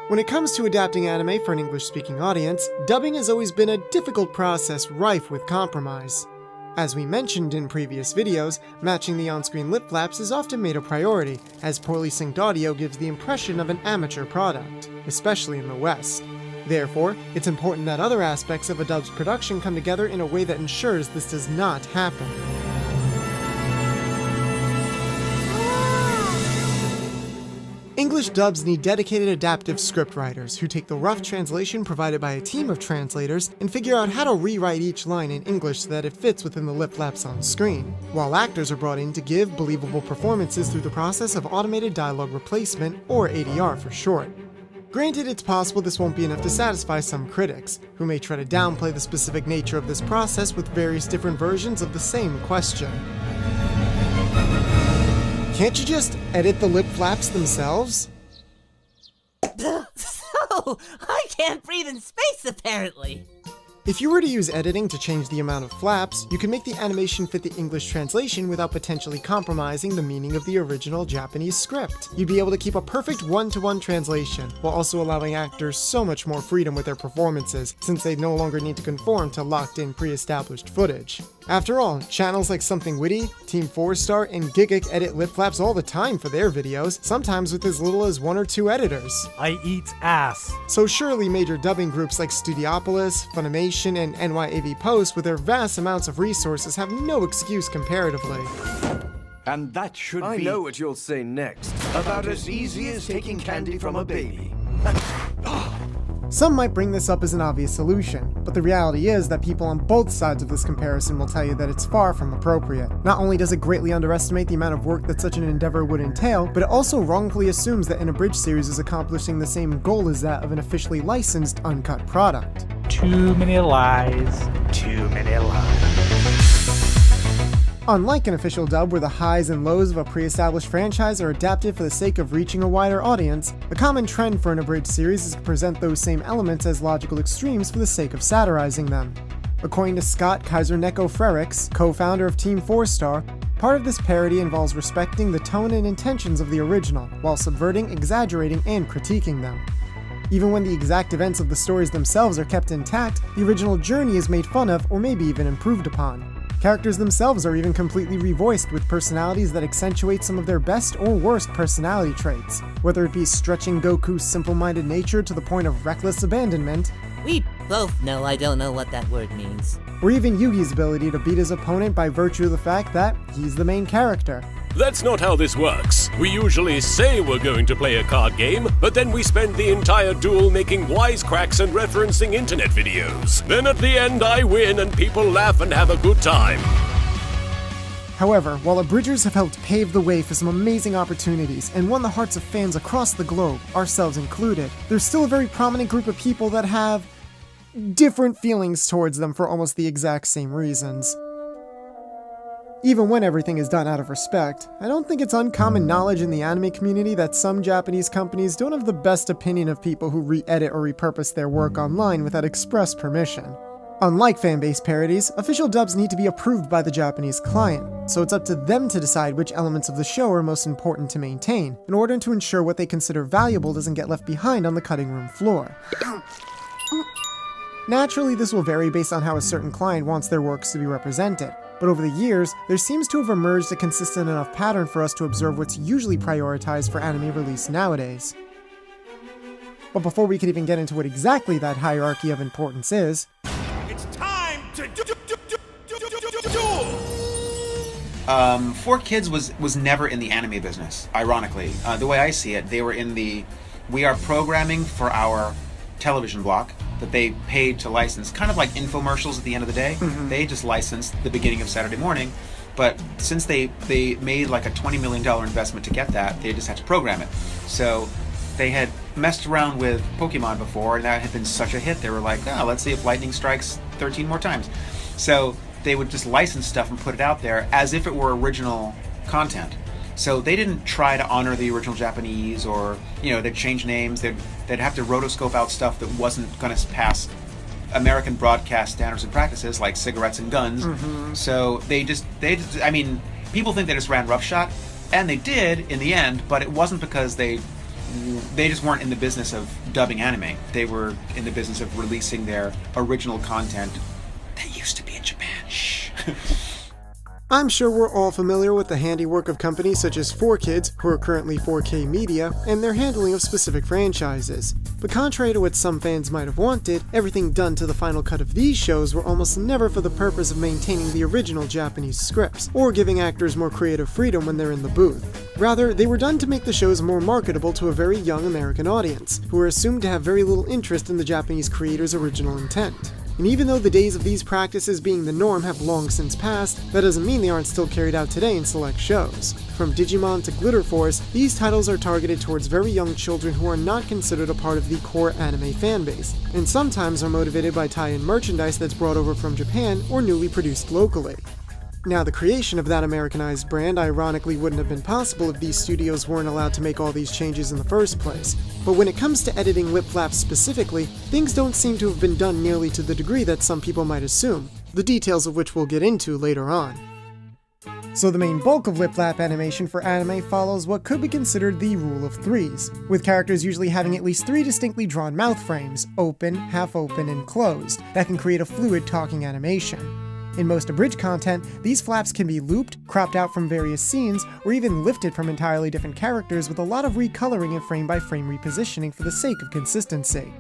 When it comes to adapting anime for an English-speaking audience, dubbing has always been a difficult process rife with compromise. As we mentioned in previous videos, matching the on-screen lip flaps is often made a priority, as poorly synced audio gives the impression of an amateur product, especially in the West. Therefore, it's important that other aspects of a dub's production come together in a way that ensures this does not happen. English dubs need dedicated adaptive scriptwriters who take the rough translation provided by a team of translators and figure out how to rewrite each line in English so that it fits within the lip flaps on screen, while actors are brought in to give believable performances through the process of automated dialogue replacement, or ADR for short. Granted, it's possible this won't be enough to satisfy some critics, who may try to downplay the specific nature of this process with various different versions of the same question. Can't you just edit the lip flaps themselves? So, I can't breathe in space apparently! If you were to use editing to change the amount of flaps, you can make the animation fit the English translation without potentially compromising the meaning of the original Japanese script. You'd be able to keep a perfect one-to-one translation, while also allowing actors so much more freedom with their performances, since they no longer need to conform to locked-in pre-established footage. After all, channels like Something Witty, Team 4-Star, and Gigguk edit lip flaps all the time for their videos, sometimes with as little as 1 or 2 editors. I eat ass. So surely major dubbing groups like Studiopolis, Funimation, and NYAV Post with their vast amounts of resources have no excuse comparatively. And that should be... I know what you'll say next. About as easy as taking candy from a baby. Some might bring this up as an obvious solution, but the reality is that people on both sides of this comparison will tell you that it's far from appropriate. Not only does it greatly underestimate the amount of work that such an endeavor would entail, but it also wrongfully assumes that an abridged series is accomplishing the same goal as that of an officially licensed uncut product. Too many lies. Too many lies. Unlike an official dub where the highs and lows of a pre-established franchise are adapted for the sake of reaching a wider audience, the common trend for an abridged series is to present those same elements as logical extremes for the sake of satirizing them. According to Scott Kaiser-Neko Frericks, co-founder of Team 4-Star, part of this parody involves respecting the tone and intentions of the original, while subverting, exaggerating, and critiquing them. Even when the exact events of the stories themselves are kept intact, the original journey is made fun of or maybe even improved upon. Characters themselves are even completely revoiced with personalities that accentuate some of their best or worst personality traits, whether it be stretching Goku's simple-minded nature to the point of reckless abandonment, We both know I don't know what that word means. or even Yugi's ability to beat his opponent by virtue of the fact that he's the main character. That's not how this works. We usually say we're going to play a card game, but then we spend the entire duel making wisecracks and referencing internet videos. Then at the end I win and people laugh and have a good time. However, while abridgers have helped pave the way for some amazing opportunities and won the hearts of fans across the globe, ourselves included, there's still a very prominent group of people that have different feelings towards them for almost the exact same reasons. Even when everything is done out of respect, I don't think it's uncommon knowledge in the anime community that some Japanese companies don't have the best opinion of people who re-edit or repurpose their work online without express permission. Unlike fan-based parodies, official dubs need to be approved by the Japanese client, so it's up to them to decide which elements of the show are most important to maintain, in order to ensure what they consider valuable doesn't get left behind on the cutting room floor. Naturally, this will vary based on how a certain client wants their works to be represented, but over the years, there seems to have emerged a consistent enough pattern for us to observe what's usually prioritized for anime release nowadays. But before we could even get into what exactly that hierarchy of importance is, It's time to duel! 4Kids was never in the anime business, ironically. The way I see it, they were in the... We are programming for our television block that they paid to license, kind of like infomercials at the end of the day. They just licensed the beginning of Saturday morning, but since they made like a $20 million investment to get that, they just had to program it. So they had messed around with Pokemon before, and that had been such a hit, they were like, oh, let's see if lightning strikes 13 more times. So they would just license stuff and put it out there as if it were original content. So they didn't try to honor the original Japanese, or, they'd change names, they'd have to rotoscope out stuff that wasn't going to pass American broadcast standards and practices, like cigarettes and guns. So they just, people think they just ran roughshod, and they did in the end, but it wasn't because they they just weren't in the business of dubbing anime. They were in the business of releasing their original content that used to be in Japan. Shh. I'm sure we're all familiar with the handiwork of companies such as 4Kids, who are currently 4K Media, and their handling of specific franchises. But contrary to what some fans might have wanted, everything done to the final cut of these shows were almost never for the purpose of maintaining the original Japanese scripts, or giving actors more creative freedom when they're in the booth. Rather, they were done to make the shows more marketable to a very young American audience, who are assumed to have very little interest in the Japanese creators' original intent. And even though the days of these practices being the norm have long since passed, that doesn't mean they aren't still carried out today in select shows. From Digimon to Glitter Force, these titles are targeted towards very young children who are not considered a part of the core anime fanbase, and sometimes are motivated by tie-in merchandise that's brought over from Japan or newly produced locally. Now, the creation of that Americanized brand ironically wouldn't have been possible if these studios weren't allowed to make all these changes in the first place. But when it comes to editing lip flaps specifically, things don't seem to have been done nearly to the degree that some people might assume, the details of which we'll get into later on. So the main bulk of lip flap animation for anime follows what could be considered the rule of threes, with characters usually having at least 3 distinctly drawn mouth frames, open, half open, and closed, that can create a fluid talking animation. In most abridged content, these flaps can be looped, cropped out from various scenes, or even lifted from entirely different characters with a lot of recoloring and frame-by-frame repositioning for the sake of consistency.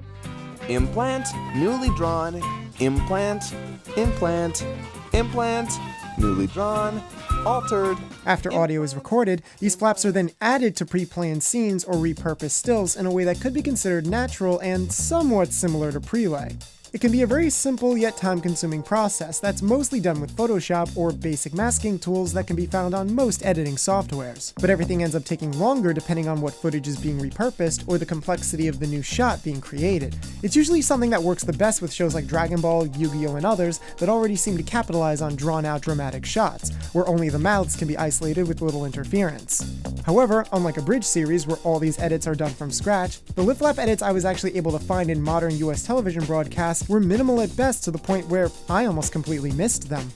Implant, newly drawn, implant, implant, implant, newly drawn, altered. After audio is recorded, these flaps are then added to pre-planned scenes or repurposed stills in a way that could be considered natural and somewhat similar to prelay. It can be a very simple yet time-consuming process that's mostly done with Photoshop or basic masking tools that can be found on most editing softwares, but everything ends up taking longer depending on what footage is being repurposed or the complexity of the new shot being created. It's usually something that works the best with shows like Dragon Ball, Yu-Gi-Oh! And others that already seem to capitalize on drawn-out dramatic shots, where only the mouths can be isolated with little interference. However, unlike a bridge series where all these edits are done from scratch, the lip flap edits I was actually able to find in modern US television broadcasts were minimal at best to the point where I almost completely missed them.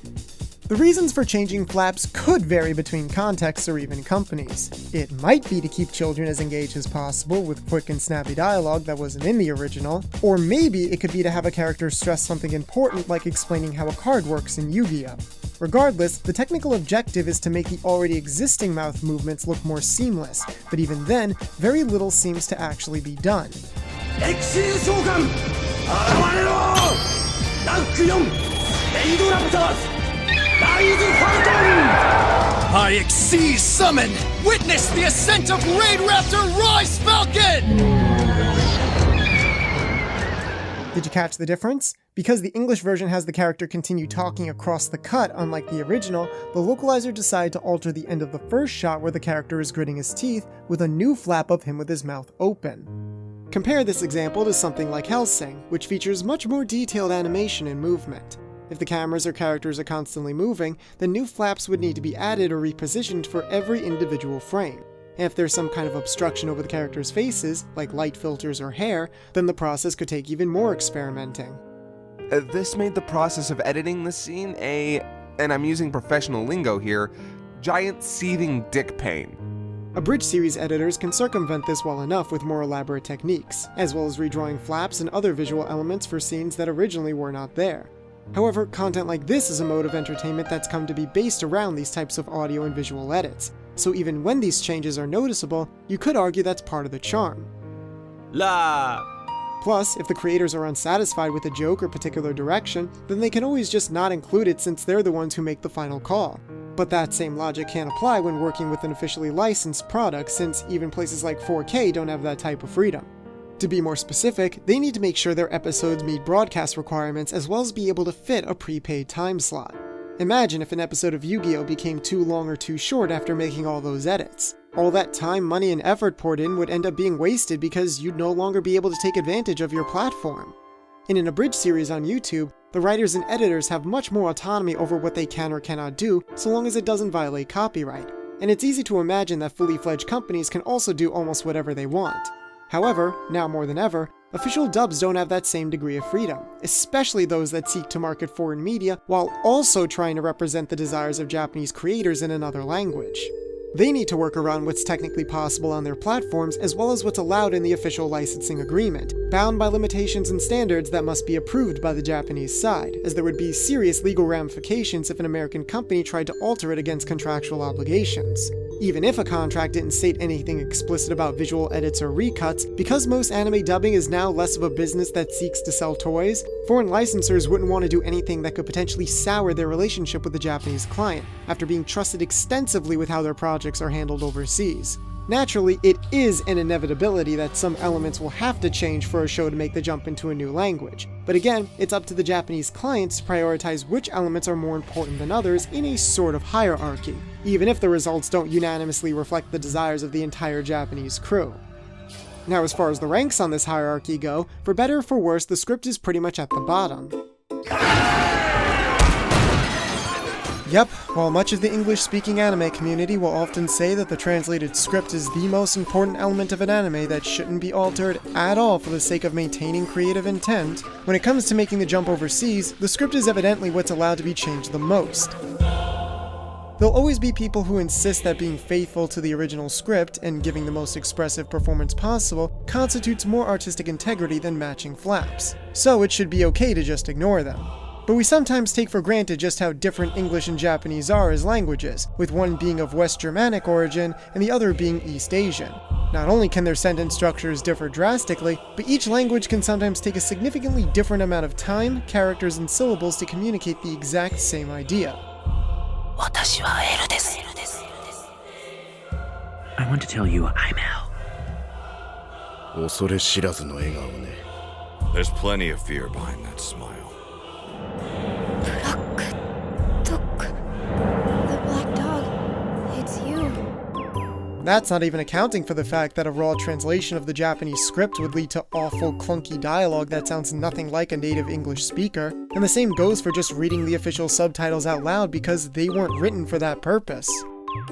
The reasons for changing flaps could vary between contexts or even companies. It might be to keep children as engaged as possible with quick and snappy dialogue that wasn't in the original, or maybe it could be to have a character stress something important like explaining how a card works in Yu-Gi-Oh! Regardless, the technical objective is to make the already existing mouth movements look more seamless, but even then, very little seems to actually be done. I Exceed Summon! Witness the ascent of Raid Raptor Rise Falcon! Did you catch the difference? Because the English version has the character continue talking across the cut, unlike the original, the localizer decided to alter the end of the first shot where the character is gritting his teeth with a new flap of him with his mouth open. Compare this example to something like Hellsing, which features much more detailed animation and movement. If the cameras or characters are constantly moving, then new flaps would need to be added or repositioned for every individual frame. And if there's some kind of obstruction over the characters' faces, like light filters or hair, then the process could take even more experimenting. This made the process of editing the scene and I'm using professional lingo here, giant seething dick pain. Abridged series editors can circumvent this well enough with more elaborate techniques, as well as redrawing flaps and other visual elements for scenes that originally were not there. However, content like this is a mode of entertainment that's come to be based around these types of audio and visual edits, so even when these changes are noticeable, you could argue that's part of the charm. Plus, if the creators are unsatisfied with a joke or particular direction, then they can always just not include it since they're the ones who make the final call. But that same logic can't apply when working with an officially licensed product, since even places like 4K don't have that type of freedom. To be more specific, they need to make sure their episodes meet broadcast requirements as well as be able to fit a prepaid time slot. Imagine if an episode of Yu-Gi-Oh! Became too long or too short after making all those edits. All that time, money, and effort poured in would end up being wasted because you'd no longer be able to take advantage of your platform. In an abridged series on YouTube, the writers and editors have much more autonomy over what they can or cannot do, so long as it doesn't violate copyright. And it's easy to imagine that fully fledged companies can also do almost whatever they want. However, now more than ever, official dubs don't have that same degree of freedom, especially those that seek to market foreign media while also trying to represent the desires of Japanese creators in another language. They need to work around what's technically possible on their platforms as well as what's allowed in the official licensing agreement, bound by limitations and standards that must be approved by the Japanese side, as there would be serious legal ramifications if an American company tried to alter it against contractual obligations. Even if a contract didn't state anything explicit about visual edits or recuts, because most anime dubbing is now less of a business that seeks to sell toys, foreign licensors wouldn't want to do anything that could potentially sour their relationship with the Japanese client, after being trusted extensively with how their projects are handled overseas. Naturally, it is an inevitability that some elements will have to change for a show to make the jump into a new language. But again, it's up to the Japanese clients to prioritize which elements are more important than others in a sort of hierarchy, even if the results don't unanimously reflect the desires of the entire Japanese crew. Now, as far as the ranks on this hierarchy go, for better or for worse, the script is pretty much at the bottom. Yep, while much of the English-speaking anime community will often say that the translated script is the most important element of an anime that shouldn't be altered at all for the sake of maintaining creative intent, when it comes to making the jump overseas, the script is evidently what's allowed to be changed the most. There'll always be people who insist that being faithful to the original script and giving the most expressive performance possible constitutes more artistic integrity than matching flaps, so it should be okay to just ignore them. But we sometimes take for granted just how different English and Japanese are as languages, with one being of West Germanic origin and the other being East Asian. Not only can their sentence structures differ drastically, but each language can sometimes take a significantly different amount of time, characters, and syllables to communicate the exact same idea. I want to tell you I'm Al. There's plenty of fear behind that smile. The black dog, it's you. That's not even accounting for the fact that a raw translation of the Japanese script would lead to awful, clunky dialogue that sounds nothing like a native English speaker, and the same goes for just reading the official subtitles out loud because they weren't written for that purpose.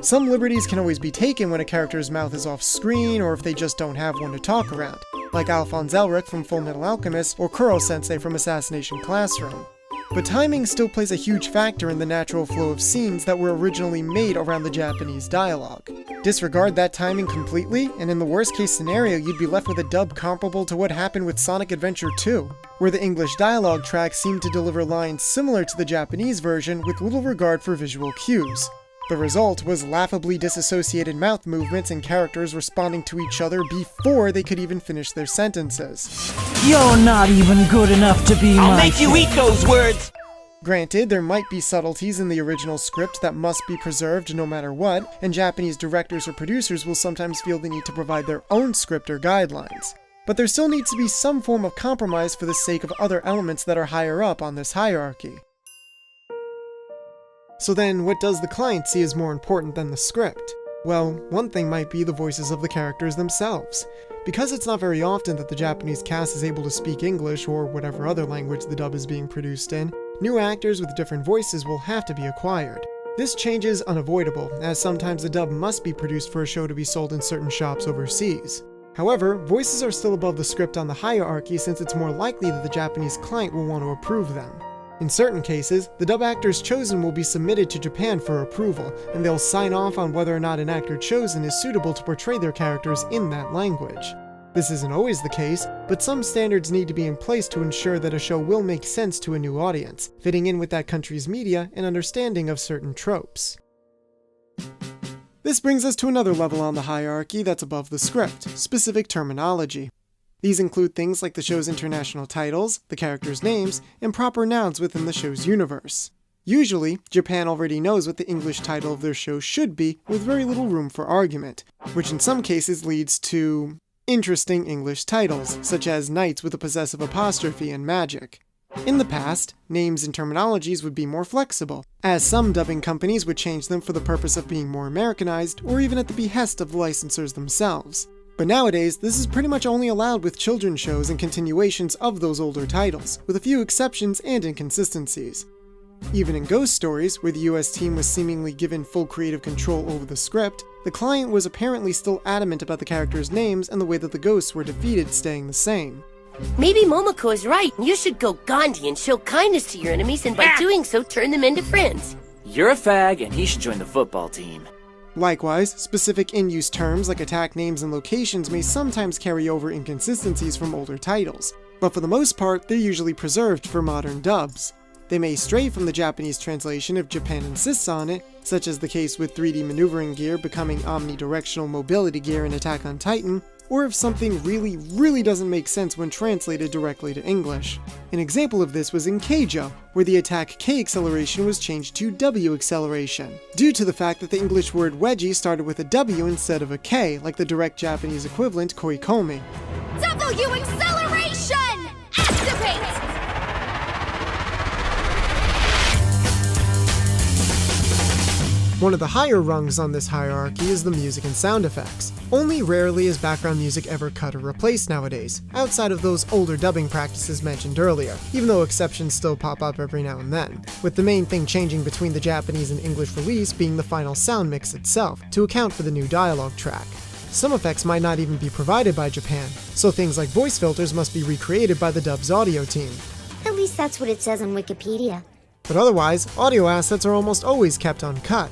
Some liberties can always be taken when a character's mouth is off screen or if they just don't have one to talk around, like Alphonse Elric from Fullmetal Alchemist or Kuro-sensei from Assassination Classroom. But timing still plays a huge factor in the natural flow of scenes that were originally made around the Japanese dialogue. Disregard that timing completely, and in the worst case scenario, you'd be left with a dub comparable to what happened with Sonic Adventure 2, where the English dialogue tracks seemed to deliver lines similar to the Japanese version with little regard for visual cues. The result was laughably disassociated mouth movements and characters responding to each other before they could even finish their sentences. You're not even good enough to be I'll make you eat those words! Granted, there might be subtleties in the original script that must be preserved no matter what, and Japanese directors or producers will sometimes feel the need to provide their own script or guidelines. But there still needs to be some form of compromise for the sake of other elements that are higher up on this hierarchy. So then, what does the client see as more important than the script? Well, one thing might be the voices of the characters themselves. Because it's not very often that the Japanese cast is able to speak English or whatever other language the dub is being produced in, new actors with different voices will have to be acquired. This change is unavoidable, as sometimes the dub must be produced for a show to be sold in certain shops overseas. However, voices are still above the script on the hierarchy since it's more likely that the Japanese client will want to approve them. In certain cases, the dub actors chosen will be submitted to Japan for approval, and they'll sign off on whether or not an actor chosen is suitable to portray their characters in that language. This isn't always the case, but some standards need to be in place to ensure that a show will make sense to a new audience, fitting in with that country's media and understanding of certain tropes. This brings us to another level on the hierarchy that's above the script, specific terminology. These include things like the show's international titles, the characters' names, and proper nouns within the show's universe. Usually, Japan already knows what the English title of their show should be, with very little room for argument, which in some cases leads to interesting English titles, such as Knights with a possessive apostrophe and Magic. In the past, names and terminologies would be more flexible, as some dubbing companies would change them for the purpose of being more Americanized, or even at the behest of the licensors themselves. But nowadays, this is pretty much only allowed with children's shows and continuations of those older titles, with a few exceptions and inconsistencies. Even in Ghost Stories, where the US team was seemingly given full creative control over the script, the client was apparently still adamant about the characters' names and the way that the ghosts were defeated staying the same. Maybe Momoko is right. You should go Gandhi and show kindness to your enemies, and by doing so, turn them into friends. You're a fag, and he should join the football team. Likewise, specific in-use terms like attack names and locations may sometimes carry over inconsistencies from older titles, but for the most part, they're usually preserved for modern dubs. They may stray from the Japanese translation if Japan insists on it, such as the case with 3D maneuvering gear becoming omnidirectional mobility gear in Attack on Titan, or if something really doesn't make sense when translated directly to English. An example of this was in Keijo, where the attack K acceleration was changed to W acceleration, due to the fact that the English word wedgie started with a W instead of a K, like the direct Japanese equivalent koikomi. W acceleration! Activate! One of the higher rungs on this hierarchy is the music and sound effects. Only rarely is background music ever cut or replaced nowadays, outside of those older dubbing practices mentioned earlier, even though exceptions still pop up every now and then, with the main thing changing between the Japanese and English release being the final sound mix itself, to account for the new dialogue track. Some effects might not even be provided by Japan, so things like voice filters must be recreated by the dub's audio team. At least that's what it says on Wikipedia. But otherwise, audio assets are almost always kept uncut,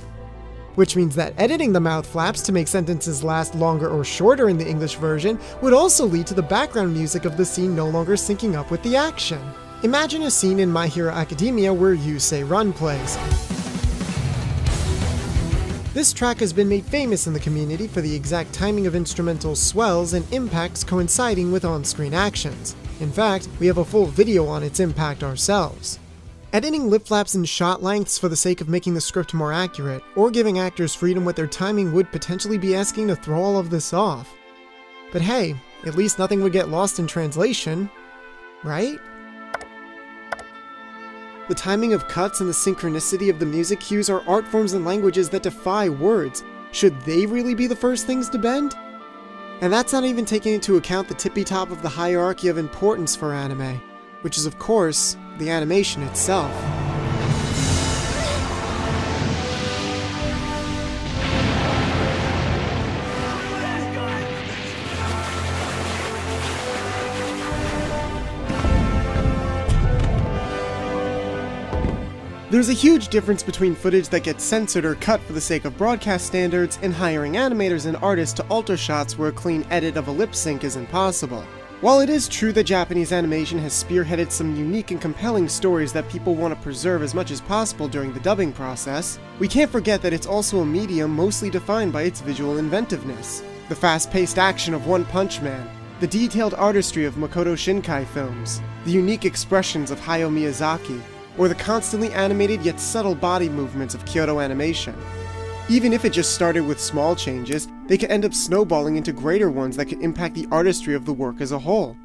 which means that editing the mouth flaps to make sentences last longer or shorter in the English version would also lead to the background music of the scene no longer syncing up with the action. Imagine a scene in My Hero Academia where You Say Run plays. This track has been made famous in the community for the exact timing of instrumental swells and impacts coinciding with on-screen actions. In fact, we have a full video on its impact ourselves. Editing lip flaps and shot lengths for the sake of making the script more accurate, or giving actors freedom with their timing would potentially be asking to throw all of this off. But hey, at least nothing would get lost in translation, right? The timing of cuts and the synchronicity of the music cues are art forms and languages that defy words. Should they really be the first things to bend? And that's not even taking into account the tippy top of the hierarchy of importance for anime, which is of course, the animation itself. There's a huge difference between footage that gets censored or cut for the sake of broadcast standards and hiring animators and artists to alter shots where a clean edit of a lip sync is impossible. While it is true that Japanese animation has spearheaded some unique and compelling stories that people want to preserve as much as possible during the dubbing process, we can't forget that it's also a medium mostly defined by its visual inventiveness. The fast-paced action of One Punch Man, the detailed artistry of Makoto Shinkai films, the unique expressions of Hayao Miyazaki, or the constantly animated yet subtle body movements of Kyoto Animation. Even if it just started with small changes, they could end up snowballing into greater ones that could impact the artistry of the work as a whole.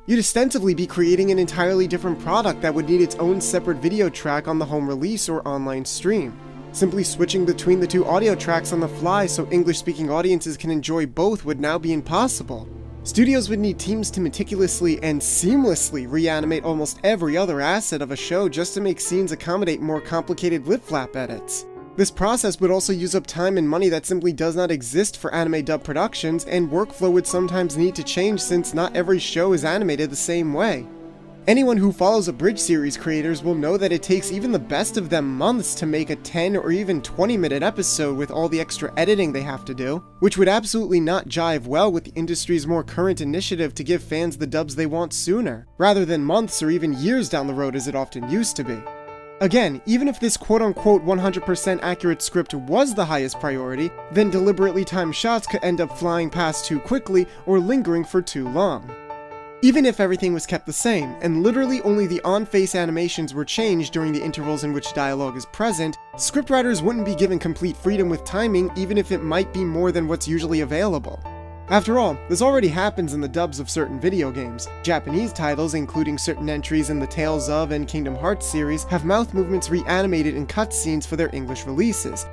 You'd ostensibly be creating an entirely different product that would need its own separate video track on the home release or online stream. Simply switching between the two audio tracks on the fly so English-speaking audiences can enjoy both would now be impossible. Studios would need teams to meticulously and seamlessly reanimate almost every other asset of a show just to make scenes accommodate more complicated lip flap edits. This process would also use up time and money that simply does not exist for anime dub productions, and workflow would sometimes need to change since not every show is animated the same way. Anyone who follows Abridged series creators will know that it takes even the best of them months to make a 10 or even 20-minute episode with all the extra editing they have to do, which would absolutely not jive well with the industry's more current initiative to give fans the dubs they want sooner, rather than months or even years down the road as it often used to be. Again, even if this quote-unquote 100% accurate script was the highest priority, then deliberately timed shots could end up flying past too quickly or lingering for too long. Even if everything was kept the same, and literally only the on-face animations were changed during the intervals in which dialogue is present, scriptwriters wouldn't be given complete freedom with timing even if it might be more than what's usually available. After all, this already happens in the dubs of certain video games. Japanese titles, including certain entries in the Tales of and Kingdom Hearts series, have mouth movements reanimated in cutscenes for their English releases.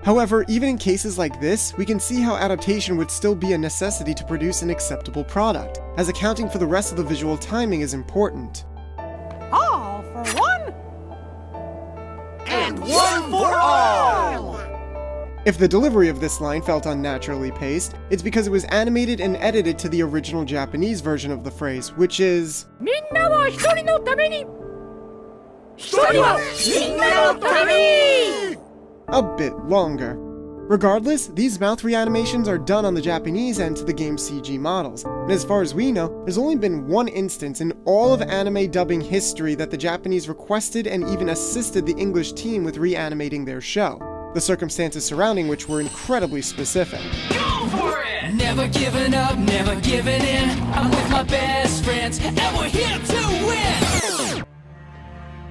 However, even in cases like this, we can see how adaptation would still be a necessity to produce an acceptable product, as accounting for the rest of the visual timing is important. All for one, and one for all! If the delivery of this line felt unnaturally paced, it's because it was animated and edited to the original Japanese version of the phrase, which is a bit longer. Regardless, these mouth reanimations are done on the Japanese end to the game's CG models, and as far as we know, there's only been one instance in all of anime dubbing history that the Japanese requested and even assisted the English team with reanimating their show, the circumstances surrounding which were incredibly specific. Go for it! Never giving up, never giving in. I'm with my best friends, and we're here to win!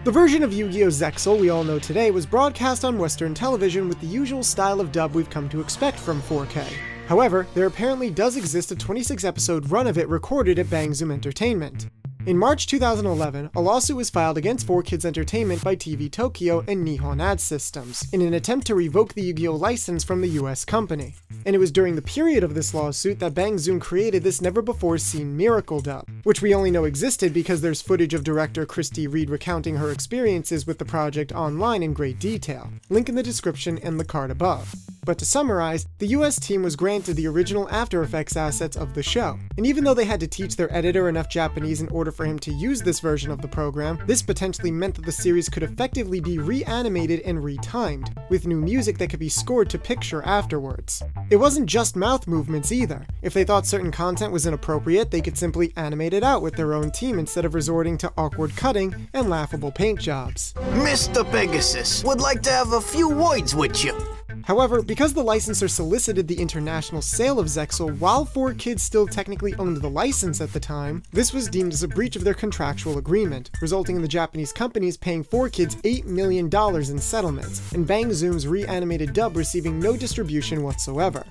The version of Yu-Gi-Oh! Zexal we all know today was broadcast on Western television with the usual style of dub we've come to expect from 4K. However, there apparently does exist a 26-episode run of it recorded at Bang Zoom Entertainment. In March 2011, a lawsuit was filed against 4Kids Entertainment by TV Tokyo and Nihon Ad Systems, in an attempt to revoke the Yu-Gi-Oh! License from the US company. And it was during the period of this lawsuit that Bang Zoom created this never-before-seen miracle dub, which we only know existed because there's footage of director Christy Reed recounting her experiences with the project online in great detail. Link in the description and the card above. But to summarize, the US team was granted the original After Effects assets of the show, and even though they had to teach their editor enough Japanese in order for him to use this version of the program, this potentially meant that the series could effectively be reanimated and retimed, with new music that could be scored to picture afterwards. It wasn't just mouth movements either. If they thought certain content was inappropriate, they could simply animate it out with their own team instead of resorting to awkward cutting and laughable paint jobs. Mr. Pegasus would like to have a few words with you. However, because the licensor solicited the international sale of Zexal while 4Kids still technically owned the license at the time, this was deemed as a breach of their contractual agreement, resulting in the Japanese companies paying 4Kids $8 million in settlements, and Bang Zoom's reanimated dub receiving no distribution whatsoever.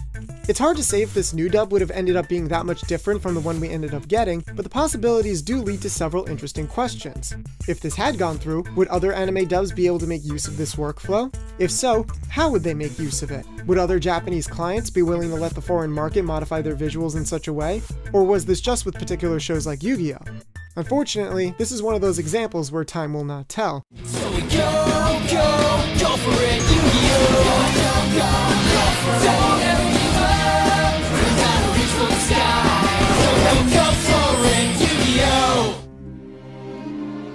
It's hard to say if this new dub would have ended up being that much different from the one we ended up getting, but the possibilities do lead to several interesting questions. If this had gone through, would other anime dubs be able to make use of this workflow? If so, how would they make use of it? Would other Japanese clients be willing to let the foreign market modify their visuals in such a way? Or was this just with particular shows like Yu-Gi-Oh! Unfortunately, this is one of those examples where time will not tell. So we go for it, Yu-Gi-Oh! Go for it! Don't ever give up, we gotta reach for the sky. Go for it, Yu-Gi-Oh!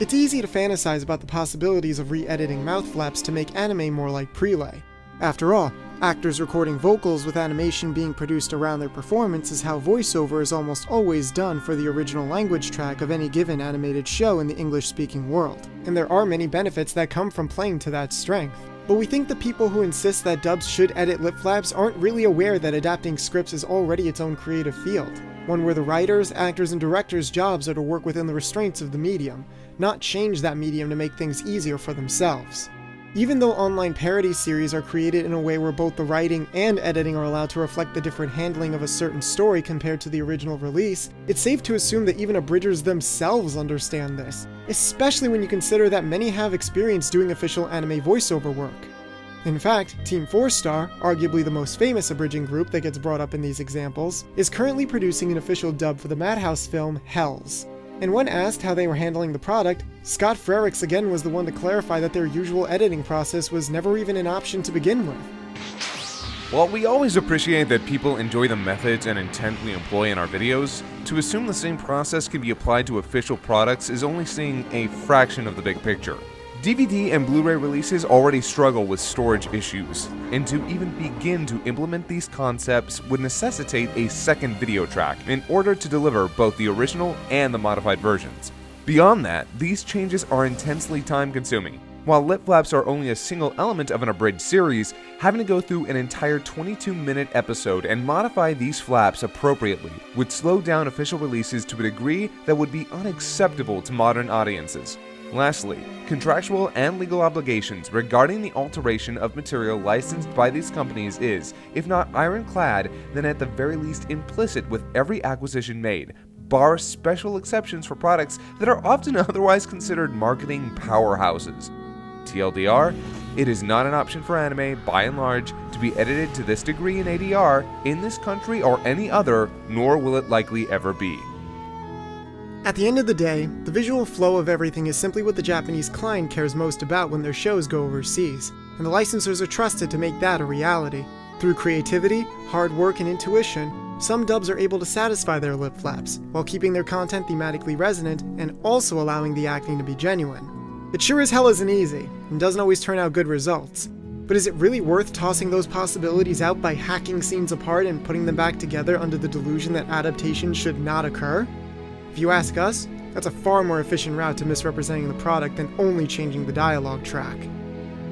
It's easy to fantasize about the possibilities of re-editing mouth flaps to make anime more like prelay. After all, actors recording vocals with animation being produced around their performance is how voiceover is almost always done for the original language track of any given animated show in the English-speaking world, and there are many benefits that come from playing to that strength. But we think the people who insist that dubs should edit lip flaps aren't really aware that adapting scripts is already its own creative field, one where the writers, actors, and directors' jobs are to work within the restraints of the medium, not change that medium to make things easier for themselves. Even though online parody series are created in a way where both the writing and editing are allowed to reflect the different handling of a certain story compared to the original release, it's safe to assume that even abridgers themselves understand this, especially when you consider that many have experience doing official anime voiceover work. In fact, Team 4-Star, arguably the most famous abridging group that gets brought up in these examples, is currently producing an official dub for the Madhouse film Hells. And when asked how they were handling the product, Scott Frericks again was the one to clarify that their usual editing process was never even an option to begin with. While we always appreciate that people enjoy the methods and intent we employ in our videos, to assume the same process can be applied to official products is only seeing a fraction of the big picture. DVD and Blu-ray releases already struggle with storage issues, and to even begin to implement these concepts would necessitate a second video track in order to deliver both the original and the modified versions. Beyond that, these changes are intensely time-consuming. While lip flaps are only a single element of an abridged series, having to go through an entire 22-minute episode and modify these flaps appropriately would slow down official releases to a degree that would be unacceptable to modern audiences. Lastly, contractual and legal obligations regarding the alteration of material licensed by these companies is, if not ironclad, then at the very least implicit with every acquisition made, bar special exceptions for products that are often otherwise considered marketing powerhouses. TLDR, it is not an option for anime, by and large, to be edited to this degree in ADR in this country or any other, nor will it likely ever be. At the end of the day, the visual flow of everything is simply what the Japanese client cares most about when their shows go overseas, and the licensors are trusted to make that a reality. Through creativity, hard work, and intuition, some dubs are able to satisfy their lip flaps, while keeping their content thematically resonant and also allowing the acting to be genuine. It sure as hell isn't easy, and doesn't always turn out good results. But is it really worth tossing those possibilities out by hacking scenes apart and putting them back together under the delusion that adaptation should not occur? If you ask us, that's a far more efficient route to misrepresenting the product than only changing the dialogue track.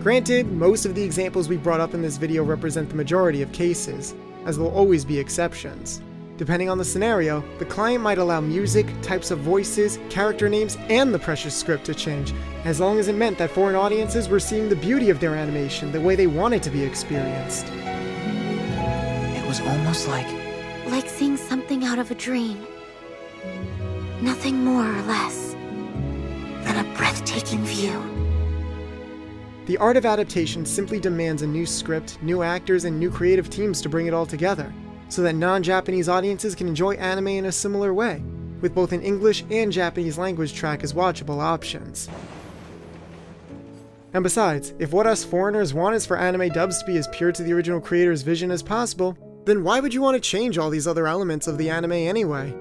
Granted, most of the examples we brought up in this video represent the majority of cases, as there will always be exceptions. Depending on the scenario, the client might allow music, types of voices, character names, and the precious script to change, as long as it meant that foreign audiences were seeing the beauty of their animation the way they want it to be experienced. It was almost like seeing something out of a dream. Nothing more or less than a breathtaking view. The art of adaptation simply demands a new script, new actors, and new creative teams to bring it all together, so that non-Japanese audiences can enjoy anime in a similar way, with both an English and Japanese language track as watchable options. And besides, if what us foreigners want is for anime dubs to be as pure to the original creator's vision as possible, then why would you want to change all these other elements of the anime anyway?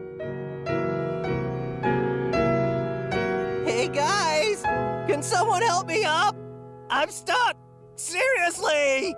Hey guys! Can someone help me up? I'm stuck! Seriously!